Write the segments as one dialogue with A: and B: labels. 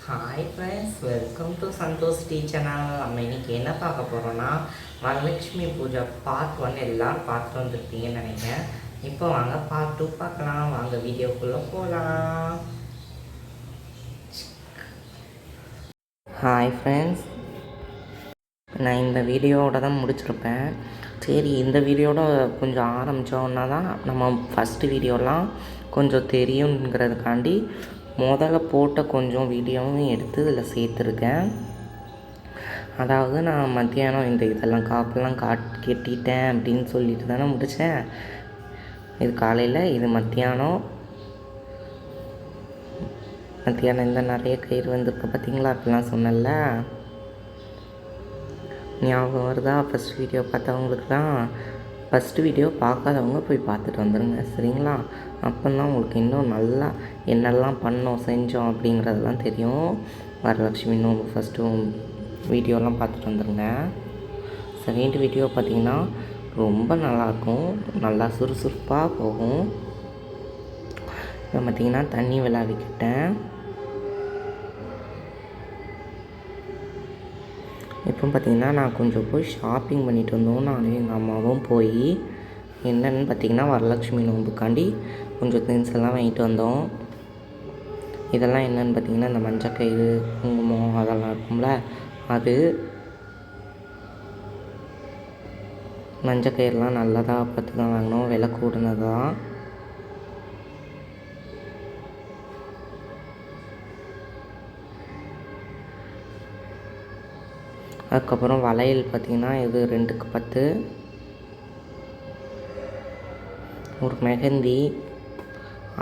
A: Hi friends, welcome to Santhosh T channel. நம்ம இன்றைக்கி என்ன பார்க்க போகிறோன்னா, வரலட்சுமி பூஜை பார்ட் 1 எல்லோரும் பார்த்துட்டு வந்துருப்பீங்கன்னு நினைக்கிறேன். இப்போ வாங்க பார்ட் 2 பார்க்கலாம். வாங்க வீடியோக்குள்ளே போகலாம். ஹாய் ஃப்ரெண்ட்ஸ், நான் இந்த வீடியோவோட தான் முடிச்சிருப்பேன். சரி, இந்த வீடியோட கொஞ்சம் ஆரம்பித்தோன்னா தான் நம்ம ஃபஸ்ட்டு வீடியோலாம் கொஞ்சம் தெரியுங்கிறதுக்காண்டி முதல்ல போட்ட கொஞ்சம் வீடியோவும் எடுத்து இதில் சேர்த்துருக்கேன். அதாவது நான் மத்தியானம் இந்த இதெல்லாம் காப்பெல்லாம் கட்டிட்டேன் அப்படின்னு சொல்லிட்டு தானே முடித்தேன். இது காலையில், இது மத்தியானம் இந்த நிறைய கயிறு வந்திருக்கு பார்த்தீங்களா, அப்படிலாம் சொன்னல, ஞாபகம் வருதா? ஃபஸ்ட் வீடியோ பார்த்தவங்களுக்கு தான். ஃபஸ்ட்டு வீடியோ பார்க்காதவங்க போய் பார்த்துட்டு வந்துடுங்க, சரிங்களா? அப்போல்லாம் உங்களுக்கு இன்னும் நல்லா என்னெல்லாம் பண்ணோம் செஞ்சோம் அப்படிங்கிறதெல்லாம் தெரியும். வரலட்சுமி இன்னும் ஃபஸ்ட்டு வீடியோலாம் பார்த்துட்டு வந்துடுங்க. செகண்ட் வீடியோ பார்த்திங்கன்னா ரொம்ப நல்லாயிருக்கும், நல்லா சுறுசுறுப்பாக போகும். இப்போ பார்த்திங்கன்னா தண்ணி விளையாடிக்கிட்டேன். இப்போ பார்த்திங்கன்னா நான் கொஞ்சம் போய் ஷாப்பிங் பண்ணிட்டு வந்தோம், நானும் எங்கள் அம்மாவும் போய். என்னென்னு பார்த்திங்கன்னா வரலட்சுமி நோம்புக்காண்டி கொஞ்சம் திங்ஸ் எல்லாம் வாங்கிட்டு வந்தோம். இதெல்லாம் என்னென்னு பார்த்திங்கன்னா இந்த மஞ்சக்கயிறு, குங்குமம் அதெல்லாம் இருக்கும்ல, அது மஞ்சக்கயிறுலாம் நல்லதாக பார்த்து தான் வாங்கினோம், விலை கூடுனது தான். அதுக்கப்புறம் வளையல் பார்த்திங்கன்னா இது 2க்கு 10. ஒரு மெஹந்தி,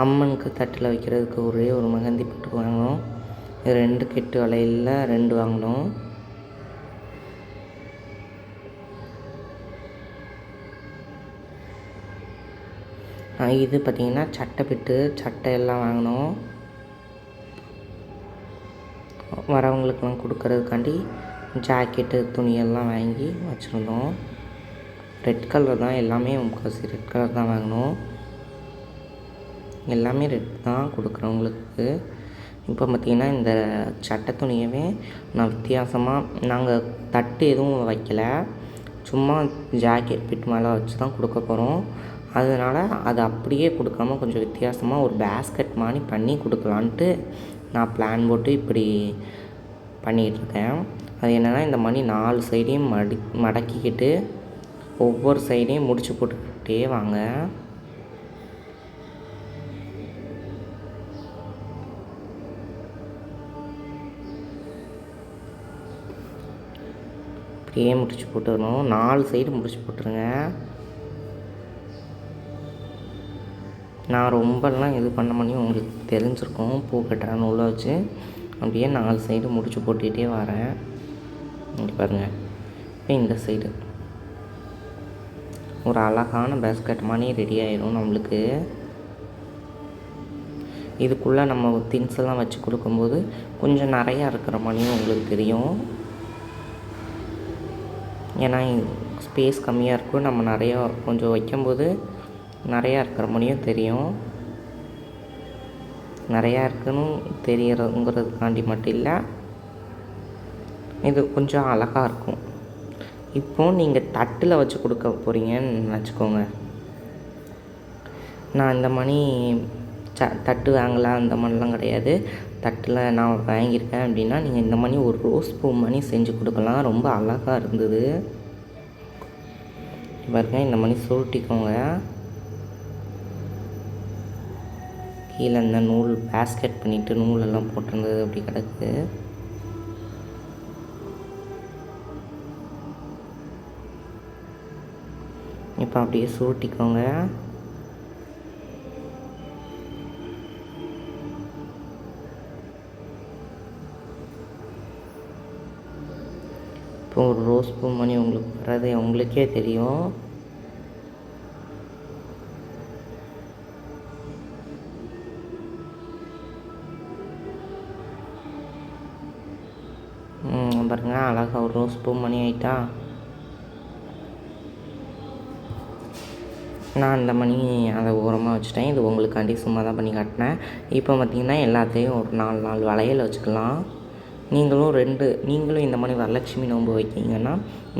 A: அம்மனுக்கு தட்டில் வைக்கிறதுக்கு ஒரே ஒரு மெஹந்தி போட்டு வாங்கினோம். இது 2 கெட்டு வளையலில் 2 வாங்கினோம். இது பார்த்திங்கன்னா சட்டை எல்லாம் வாங்கினோம். வரவங்களுக்கெல்லாம் கொடுக்கறதுக்காண்டி ஜாக்கெட்டு துணியெல்லாம் வாங்கி வச்சுருந்தோம். ரெட் கலர் தான், எல்லாமே முக்கால்வாசி ரெட் கலர் தான் வாங்கினோம். எல்லாமே ரெட் தான் கொடுக்குறவங்களுக்கு. இப்போ பார்த்திங்கன்னா இந்த சட்டை துணியவே நான் வித்தியாசமாக, நாங்கள் தட்டு எதுவும் வைக்கலை, சும்மா ஜாக்கெட் பிட் மேலே வச்சு தான் கொடுக்க போகிறோம். அதனால் அது அப்படியே கொடுக்காம கொஞ்சம் வித்தியாசமாக ஒரு பேஸ்கெட் மாதிரி பண்ணி கொடுக்கலான்ட்டு நான் பிளான் போட்டு இப்படி பண்ணிகிட்ருக்கேன். அது என்னென்னா, இந்த மணி 4 சைடையும் மடக்கிக்கிட்டு ஒவ்வொரு சைடையும் முடிச்சு போட்டுக்கிட்டே வாங்க. இப்படியே முடிச்சு போட்டுடணும். 4 சைடு முடிச்சு போட்டுருங்க. நான் ரொம்பலாம் இது பண்ண பண்ணி உங்களுக்கு தெரிஞ்சிருக்கோம். பூ கட்டுறான்னு உள்ள வச்சு அப்படியே 4 சைடு முடிச்சு போட்டுக்கிட்டே வரேன். இங்கே பாருங்கள். இப்போ இந்த சைடு ஒரு அழகான பேஸ்கெட் மாதிரி ரெடி ஆகிடும் நம்மளுக்கு. இதுக்குள்ளே நம்ம திங்ஸ் எல்லாம் வச்சு கொடுக்கும்போது கொஞ்சம் நிறையா இருக்கிற மாதிரியும் உங்களுக்கு தெரியும். ஏன்னா ஸ்பேஸ் கம்மியாக இருக்கும், நம்ம நிறையா கொஞ்சம் வைக்கும்போது நிறையா இருக்கிற மாதிரியும் தெரியும். நிறையா இருக்குன்னு தெரியறதுங்கிறதுக்காண்டி மட்டும் இல்லை, இது கொஞ்சம் அழகாக இருக்கும். இப்போது நீங்கள் தட்டில் வச்சு கொடுக்க போகிறீங்கன்னு வச்சுக்கோங்க. நான் இந்த மணி தட்டு வாங்கலாம் அந்த மாதிரிலாம் கிடையாது. தட்டில் நான் வாங்கியிருக்கேன் அப்படின்னா நீங்கள் இந்த மணி ஒரு ரோஸ் பூ மணி செஞ்சு கொடுக்கலாம். ரொம்ப அழகாக இருந்தது. பாருங்க, இந்த மணி சுருட்டிக்கோங்க. கீழே இந்த நூல் பேஸ்கெட் பண்ணிவிட்டு நூலெல்லாம் போட்டிருந்தது அப்படி கிடக்கு. இப்போ அப்படியே சுருட்டிக்கோங்க. இப்போ ஒரு ரோஸ் பூ மணி உங்களுக்கு வர்றது உங்களுக்கே தெரியும். பாருங்க, அழகாக ஒரு ரோஸ் பூ மணி ஆகிட்டா. நான் இந்த மணி அதை ஓரமாக வச்சுட்டேன். இது உங்களுக்காண்டி சும்மா தான் பண்ணி காட்டினேன். இப்போ பார்த்திங்கன்னா எல்லாத்தையும் ஒரு 4 வளையல் வச்சுக்கலாம். நீங்களும் இந்த மாதிரி வரலட்சுமி நோன்பு வைக்கிங்கன்னா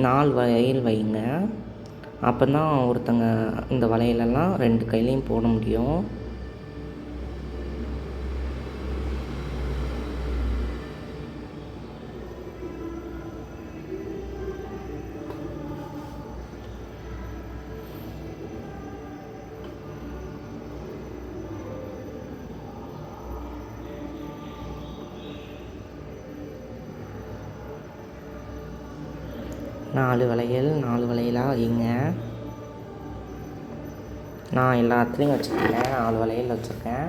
A: 4 வளையல் வைங்க. அப்போ தான் ஒருத்தங்க இந்த வளையலெல்லாம் 2 கையிலையும் போட முடியும். நாலு வளையலாக வைங்க. நான் எல்லாத்துலேயும் வச்சுருக்கேன், 4 வளையல் வச்சுருக்கேன்.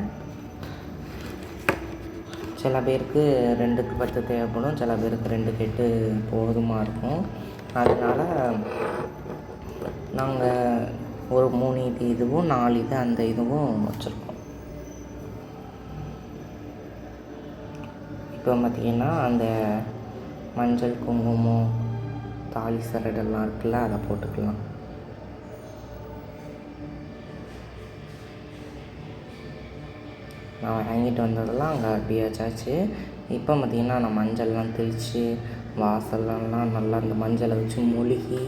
A: சில பேருக்கு 2க்கு 10 தேவைப்படும், சில பேருக்கு 2 கெட்டு போதுமாக இருக்கும். அதனால் நாங்கள் ஒரு 3 இதுவும் 4 அந்த இதுவும் வச்சுருக்கோம். இப்போ பார்த்திங்கன்னா அந்த மஞ்சள் குங்குமம் தாலி சரடெல்லாம் இருக்குல்ல, அதை போட்டுக்கலாம். நான் வாங்கிட்டு வந்ததெல்லாம் அங்கே அப்படியே வச்சாச்சு. இப்போ பார்த்திங்கன்னா நான் மஞ்சள்லாம் தெளித்து வாசல்லாம் நல்லா அந்த மஞ்சளை வச்சு மொழுகி,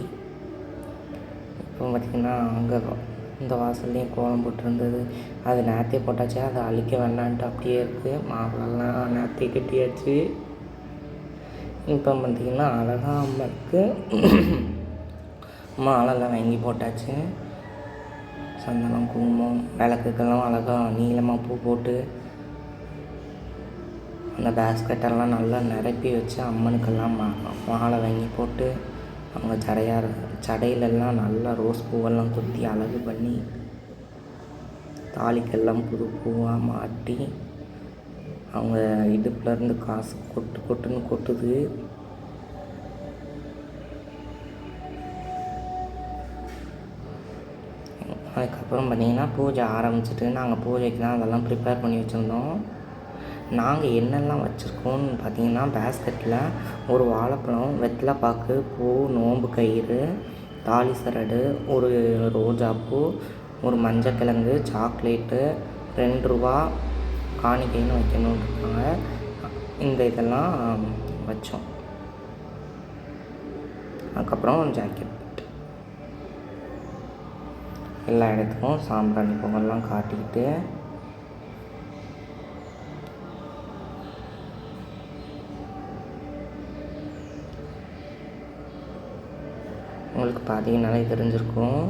A: இப்போ பார்த்திங்கன்னா அங்கே இந்த வாசல்லையும் கோலம் போட்டிருந்தது, அது நேற்றே போட்டாச்சு. அதை அழிக்க வேண்டான்ட்டு அப்படியே இருக்குது. மாவெல்லாம் நேற்றே கட்டியாச்சு. இப்போ பார்த்திங்கன்னா அழகாக அம்மனுக்கு மாலெல்லாம் வாங்கி போட்டாச்சு. சந்தனம் குங்குமம் விளக்குக்கெல்லாம் அழகாக நீளமாக பூ போட்டு அந்த பேஸ்கெட்டெல்லாம் நல்லா நிரப்பி வச்சு அம்மனுக்கெல்லாம் மாலை வாங்கி போட்டு அவங்க சடையிலெல்லாம் நல்லா ரோஸ் பூவெல்லாம் குத்தி அழகு பண்ணி தாலிக்கெல்லாம் புது பூவாக மாட்டி அவங்க இடுப்புலேருந்து காசு கொட்டுன்னு கொட்டுது. அதுக்கப்புறம் பார்த்திங்கன்னா பூஜை ஆரம்பிச்சிட்டு நாங்கள் பூஜைக்கு தான் அதெல்லாம் ப்ரிப்பேர் பண்ணி வச்சுருந்தோம். நாங்கள் என்னெல்லாம் வச்சுருக்கோன்னு பார்த்திங்கன்னா பேஸ்கெட்டில் ஒரு வாழைப்பழம், வெத்தலைப்பாக்கு, பூ, நோம்பு கயிறு, தாலி சரடு, ஒரு ரோஜாப்பூ, ஒரு மஞ்சக்கிழங்கு, சாக்லேட்டு, 2 ரூபா காணிக்கைன்னு வைக்கணும்னு இருக்காங்க. இந்த இதெல்லாம் வச்சோம். அதுக்கப்புறம் ஜாக்கெட் எல்லா இடத்துக்கும் சாம்பிராணி பொங்கல்லாம் காட்டிக்கிட்டு உங்களுக்கு பார்த்தீங்கன்னாலே தெரிஞ்சிருக்கும்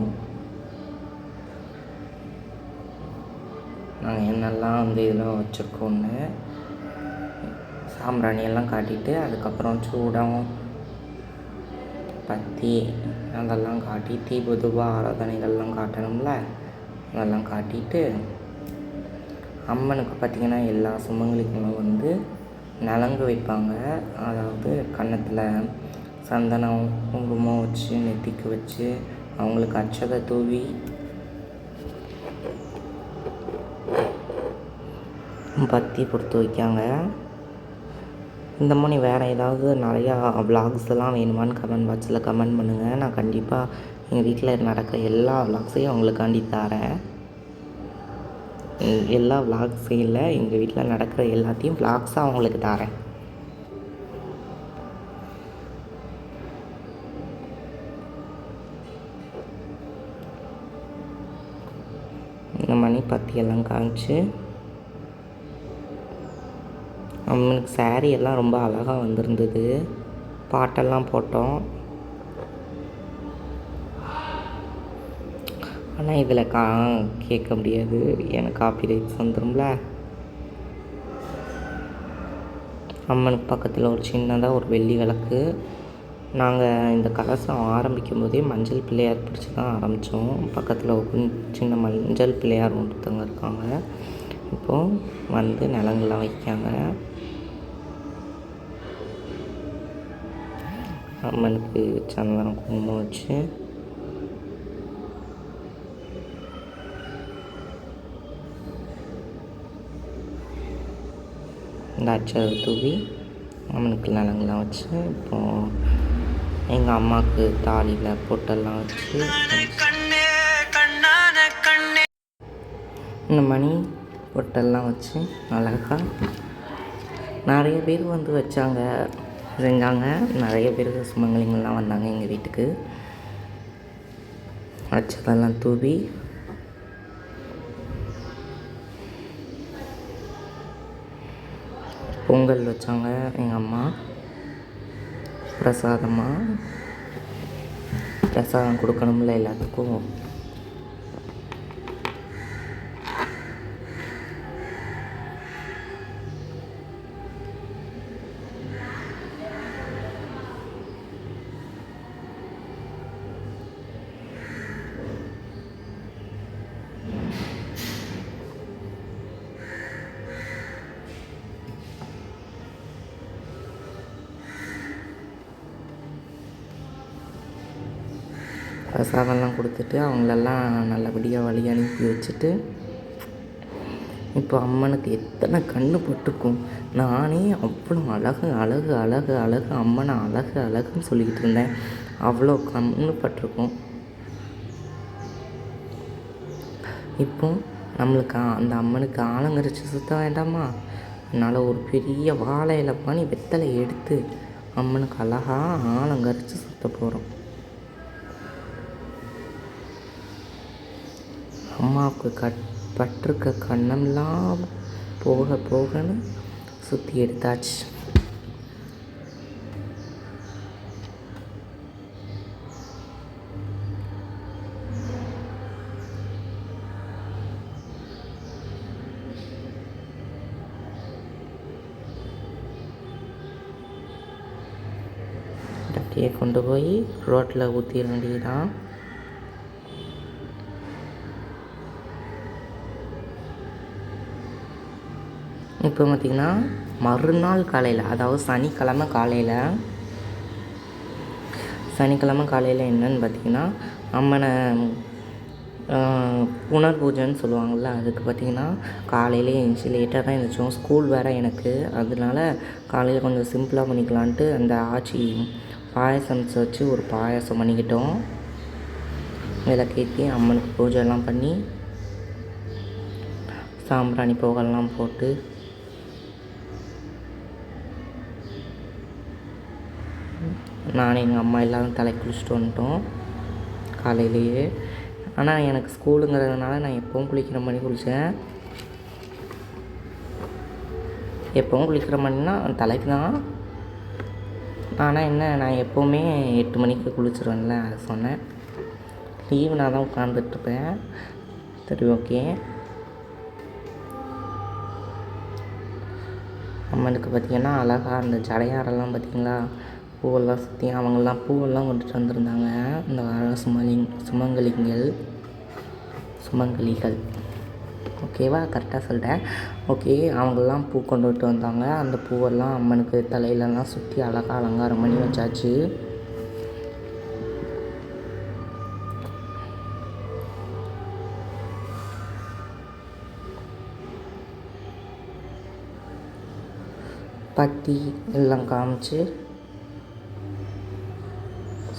A: நாங்கள் என்னெல்லாம் வந்து இதில் வச்சுருக்கோன்னு. சாம்பிராணியெல்லாம் காட்டிட்டு அதுக்கப்புறம் சூடம், பத்தி அதெல்லாம் காட்டி தீபதூப ஆராதனைகள்லாம் காட்டணும்ல, அதெல்லாம் காட்டிட்டு அம்மனுக்கு பார்த்திங்கன்னா எல்லா சுமங்கலிகளும் வந்து நலங்கு வைப்பாங்க. அதாவது கன்னத்தில் சந்தனம் குங்குமம் வச்சு நெத்திக்கு வச்சு அவங்களுக்கு அட்சதை தூவி பத்தி பொறுத்து வைக்காங்க. இந்த மாதிரி வேறு ஏதாவது நிறையா விலாக்ஸ்லாம் வேணுமான்னு கமெண்ட் பாக்ஸில் கமெண்ட் பண்ணுங்கள். நான் கண்டிப்பாக எங்கள் வீட்டில் நடக்கிற எல்லா விலாக்ஸையும் அவங்களுக்காண்டி தரேன். எல்லா விலாக்ஸையும் இல்லை, எங்கள் வீட்டில் நடக்கிற எல்லாத்தையும் விலாக்ஸாக அவங்களுக்கு தரேன். இந்த மணி பத்தியெல்லாம் காமிச்சு அம்மனுக்கு சாரீ எல்லாம் ரொம்ப அழகாக வந்திருந்தது. பாட்டெல்லாம் போட்டோம். ஆனால் இதில் கேட்க முடியாது, எனக்கு காப்பிரைட்ஸ் வந்துடும்ல. அம்மனுக்கு பக்கத்தில் ஒரு சின்னதாக ஒரு வெள்ளி விளக்கு. நாங்கள் இந்த கலசம் ஆரம்பிக்கும் போதே மஞ்சள் பிள்ளையார் பிடிச்சி தான் ஆரம்பித்தோம். பக்கத்தில் ஒரு சின்ன மஞ்சள் பிள்ளையார் ஒருத்தவங்க இருக்காங்க. இப்போது வந்து நிலங்கெல்லாம் வைக்காங்க. அம்மனுக்கு சந்தனம் குங்குமம் வச்சு இந்த அச்சதை தூவி அம்மனுக்கு நலங்கெல்லாம் வச்சு இப்போது எங்கள் அம்மாவுக்கு தாலியில் பொட்டெல்லாம் வச்சு இந்த மணி பொட்டெல்லாம் வச்சு அழகாக நிறைய பேர் வந்து வச்சாங்க, செஞ்சாங்க. நிறைய பேர் சுமங்கலிங்கள்லாம் வந்தாங்க எங்கள் வீட்டுக்கு. வச்சதெல்லாம் தூவி பொங்கல் வச்சாங்க எங்கள் அம்மா. பிரசாதம் கொடுக்கணும்ல எல்லாத்துக்கும். பிரசாதம்லாம் கொடுத்துட்டு அவங்களெல்லாம் நல்லபடியாக வழி அனுப்பி வச்சுட்டு, இப்போ அம்மனுக்கு எத்தனை கண்ணு பட்டிருக்கும். நானே அவ்வளோ அழகு அம்மனை அழகுன்னு சொல்லிக்கிட்டு இருந்தேன். அவ்வளோ கண்ணு பட்டிருக்கும். இப்போ நம்மளுக்கு அந்த அம்மனுக்கு ஆலங்கரிச்சு சுற்ற வேண்டாமா? அதனால் ஒரு பெரிய வாழை இலை பண்ணி வெத்தலை எடுத்து அம்மனுக்கு அழகாக ஆலங்கரிச்சு சுற்ற போகிறோம். அம்மாவுக்கு பட்டிருக்க கண்ணெல்லாம் போகன்னு சுற்றி எடுத்தாச்சு. அப்படியே கொண்டு போய் ரோட்டில் ஊற்றிட வேண்டியதான். இப்போ பார்த்திங்கன்னா மறுநாள் காலையில், அதாவது சனிக்கிழமை காலையில் என்னன்னு பார்த்திங்கன்னா அம்மனை புனர்பூஜைன்னு சொல்லுவாங்கள்ல, அதுக்கு பார்த்திங்கன்னா காலையிலே எழுந்துச்சி லேட்டாக தான் எழுந்திரிச்சோம். ஸ்கூல் வேறு எனக்கு, அதனால காலையில் கொஞ்சம் சிம்பிளாக பண்ணிக்கலான்ட்டு அந்த ஆச்சி பாயசம் வச்சு ஒரு பாயசம் பண்ணிக்கிட்டோம். விளக்கேற்றி அம்மனுக்கு பூஜைலாம் பண்ணி சாம்பிராணி புகைலாம் போட்டு நான் எங்கள் அம்மா எல்லோரும் தலை குளிச்சுட்டு வந்துட்டோம் காலையிலேயே. ஆனால் எனக்கு ஸ்கூலுங்கிறதுனால நான் எப்போவும் குளிக்கிற மணி குளித்தேன். எப்போவும் குளிக்கிற மணினா தலைக்கு தான். ஆனால் என்ன, நான் எப்போவுமே 8 மணிக்கு குளிச்சிருவேன்ல, அதை சொன்னேன். லீவு நான் தான் உட்காந்துட்ருப்பேன். சரி, ஓகே. அம்மனுக்கு பார்த்திங்கன்னா அழகாக அந்த ஜடையாரெல்லாம் பார்த்திங்களா, பூவெல்லாம் சுற்றி அவங்கெல்லாம் பூவெல்லாம் கொண்டுட்டு வந்திருந்தாங்க. இந்த வர சுமங்கலிகள் ஓகேவா, கரெக்டாக சொல்லிட்டேன். ஓகே, அவங்கெல்லாம் பூ கொண்டுட்டு வந்தாங்க. அந்த பூவெல்லாம் அம்மனுக்கு தலையிலலாம் சுற்றி அழகாக அலங்காரம் பண்ணி வச்சாச்சு. பத்தி எல்லாம் காமிச்சு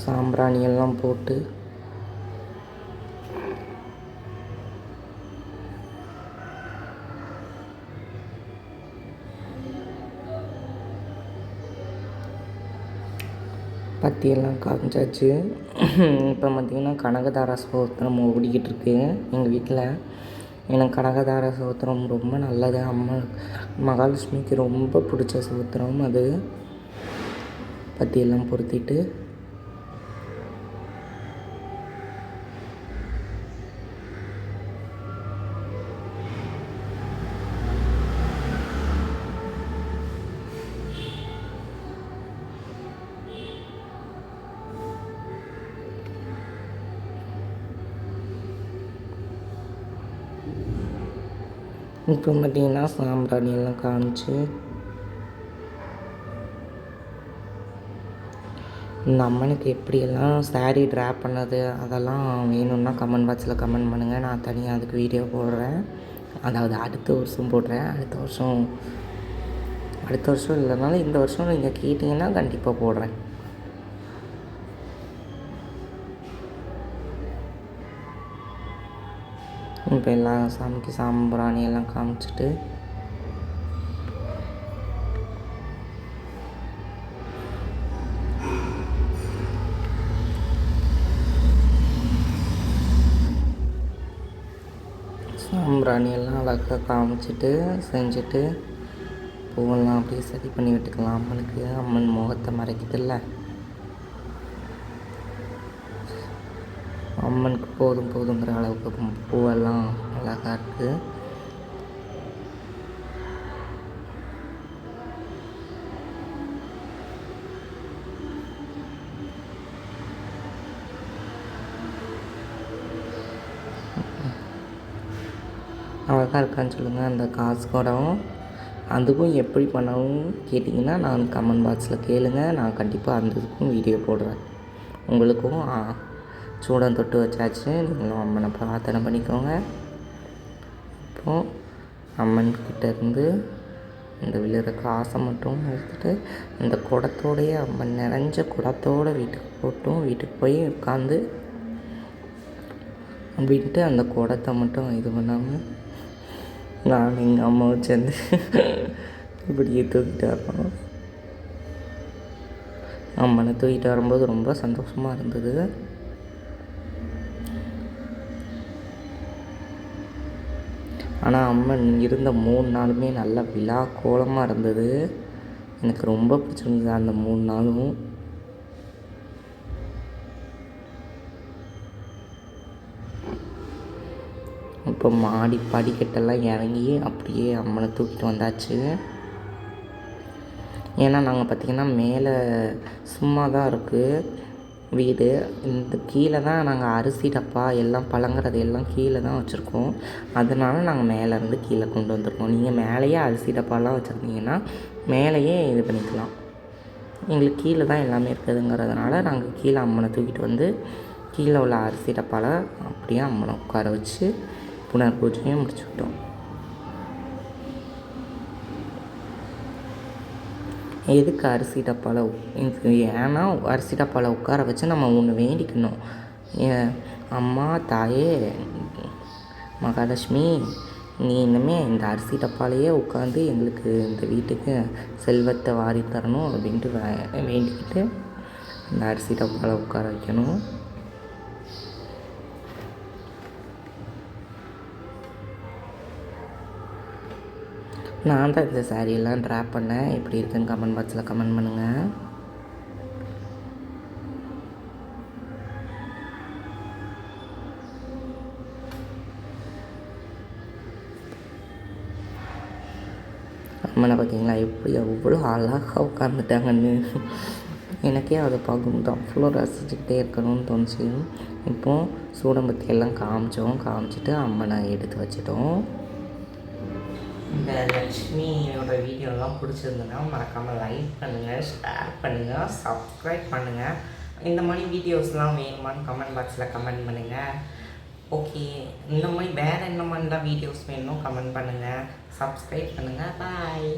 A: சாம்பிராணி எல்லாம் போட்டு பத்தியெல்லாம் காமிச்சாச்சு. இப்போ பார்த்திங்கன்னா கனகதார ஸ்தோத்திரம் ஓடிக்கிட்டு இருக்கு எங்கள் வீட்டில். எனக்கு கனகதார ஸ்தோத்திரம் ரொம்ப நல்லது. மகாலட்சுமிக்கு ரொம்ப பிடிச்ச ஸ்தோத்திரம் அது. பத்தியெல்லாம் பொருத்திட்டு இப்போ பார்த்திங்கன்னா சாம்பிராணி எல்லாம் காமிச்சு இந்த அம்மனுக்கு எப்படியெல்லாம் ஸாரீ ட்ராப் பண்ணது அதெல்லாம் வேணும்னா கமெண்ட் பாக்ஸில் கமெண்ட் பண்ணுங்கள். நான் தனியாக அதுக்கு வீடியோ போடுறேன். அதாவது அடுத்த வருஷம் போடுறேன். அடுத்த வருஷம் இல்லைனாலும் இந்த வருஷம் நீங்கள் கேட்டிங்கன்னா கண்டிப்பாக போடுறேன். இப்போ எல்லாம் சாமிக்கு சாம்பிராணி எல்லாம் காமிச்சிட்டு சாம்பிராணி எல்லாம் அழகாக காமிச்சிட்டு செஞ்சுட்டு பூவெல்லாம் அப்படியே சரி பண்ணி விட்டுக்கலாம். அம்மனுக்கு அம்மன் முகத்தை மறைக்குதில்ல, அம்மனுக்கு போதும் போதுங்கிற அளவுக்கு பூவெல்லாம் அழகாக இருக்குது. அழகாக இருக்கான்னு சொல்லுங்கள். அந்த காசு குடம் அதுக்கும் எப்படி பண்ணவும் கேட்டிங்கன்னா நான் கமெண்ட் பாக்ஸில் கேளுங்க. நான் கண்டிப்பாக அந்த இதுக்கும் வீடியோ போடுறேன். உங்களுக்கும் சூடம் தொட்டு வச்சாச்சு. நீங்களும் அம்மனை பிரார்த்தனை பண்ணிக்கோங்க. இப்போது அம்மன்கிட்டேருந்து இந்த விழுற காசை மட்டும் எடுத்துகிட்டு அந்த குடத்தோடைய அம்மன் நிறைஞ்ச குடத்தோடு வீட்டுக்கு போய் உட்காந்து அப்படின்ட்டு அந்த குடத்தை மட்டும் இது பண்ணாமல் நான் எங்கள் அம்மாவை சேர்ந்து இப்படியே தூக்கிட்டு வரோம். அம்மனை தூக்கிட்டு வரும்போது ரொம்ப சந்தோஷமாக இருந்தது. ஆனால் அம்மன் இருந்த 3 நாளுமே நல்லா விழா கோலமாக இருந்தது. எனக்கு ரொம்ப பிடிச்சிருந்தது அந்த 3 நாளும். இப்போ மாடி படிக்கட்டெல்லாம் இறங்கி அப்படியே அம்மனை தூக்கிட்டு வந்தாச்சு. ஏன்னா நாங்கள் பார்த்திங்கன்னா மேலே சும்மா தான் இருக்குது வீடு. இந்த கீழே தான் நாங்கள் அரிசி டப்பா எல்லாம் பழங்கிறது எல்லாம் கீழே தான் வச்சுருக்கோம். அதனால நாங்கள் மேலேருந்து கீழே கொண்டு வந்திருக்கோம். நீங்கள் மேலேயே அரிசி டப்பாலாம் வச்சுருந்தீங்கன்னா மேலேயே இது பண்ணிக்கலாம். எங்களுக்கு கீழே தான் எல்லாமே இருக்குதுங்கிறதுனால நாங்கள் கீழே அம்மனை தூக்கிட்டு வந்து கீழே உள்ள அரிசி டப்பாவில் அப்படியே அம்மனை உட்கார வச்சு புனர் பூஜையும் முடிச்சுக்கிட்டோம். எதுக்கு அரிசி டப்பாவில் ஏன்னா அரிசி டப்பாவில் உட்கார வச்சு நம்ம ஒன்று வேண்டிக்கணும். அம்மா தாயே மகாலட்சுமி, நீ இனிமேல் இந்த அரிசி டப்பாலேயே உட்காந்து எங்களுக்கு இந்த வீட்டுக்கு செல்வத்தை வாரி தரணும் அப்படின்ட்டு வேண்டிக்கிட்டு இந்த அரிசி டப்பாவில் உட்கார வைக்கணும். நான் தான் இந்த சாரியெல்லாம் ட்ராப் பண்ணேன். எப்படி இருக்குன்னு கமெண்ட் பாக்ஸில் கமெண்ட் பண்ணுங்கள். அம்மனை பார்த்தீங்களா எப்படி அவ்வளோ அழகாக உட்காந்துட்டாங்கன்னு. எனக்கே அதை பார்க்கும்போது அவ்வளோ ரசிச்சுக்கிட்டே இருக்கணும்னு தோணுச்சு. இப்போது சூடம்பத்தி எல்லாம் காமிச்சிட்டு அம்மனை எடுத்து வச்சிட்டோம். இந்த லக்ஷ்மியோட வீடியோலாம் பிடிச்சிருந்ததுன்னா மறக்காமல் லைக் பண்ணுங்கள், ஷேர் பண்ணுங்கள், சப்ஸ்கிரைப் பண்ணுங்கள். இந்த மாதிரி வீடியோஸ்லாம் வேணுமான்னு கமெண்ட் பாக்ஸில் கமெண்ட் பண்ணுங்கள். ஓகே, இந்த மாதிரி வேறு என்ன மாதிரிலாம் வீடியோஸ் வேணும் கமெண்ட் பண்ணுங்கள், சப்ஸ்கிரைப் பண்ணுங்கள். பாய்.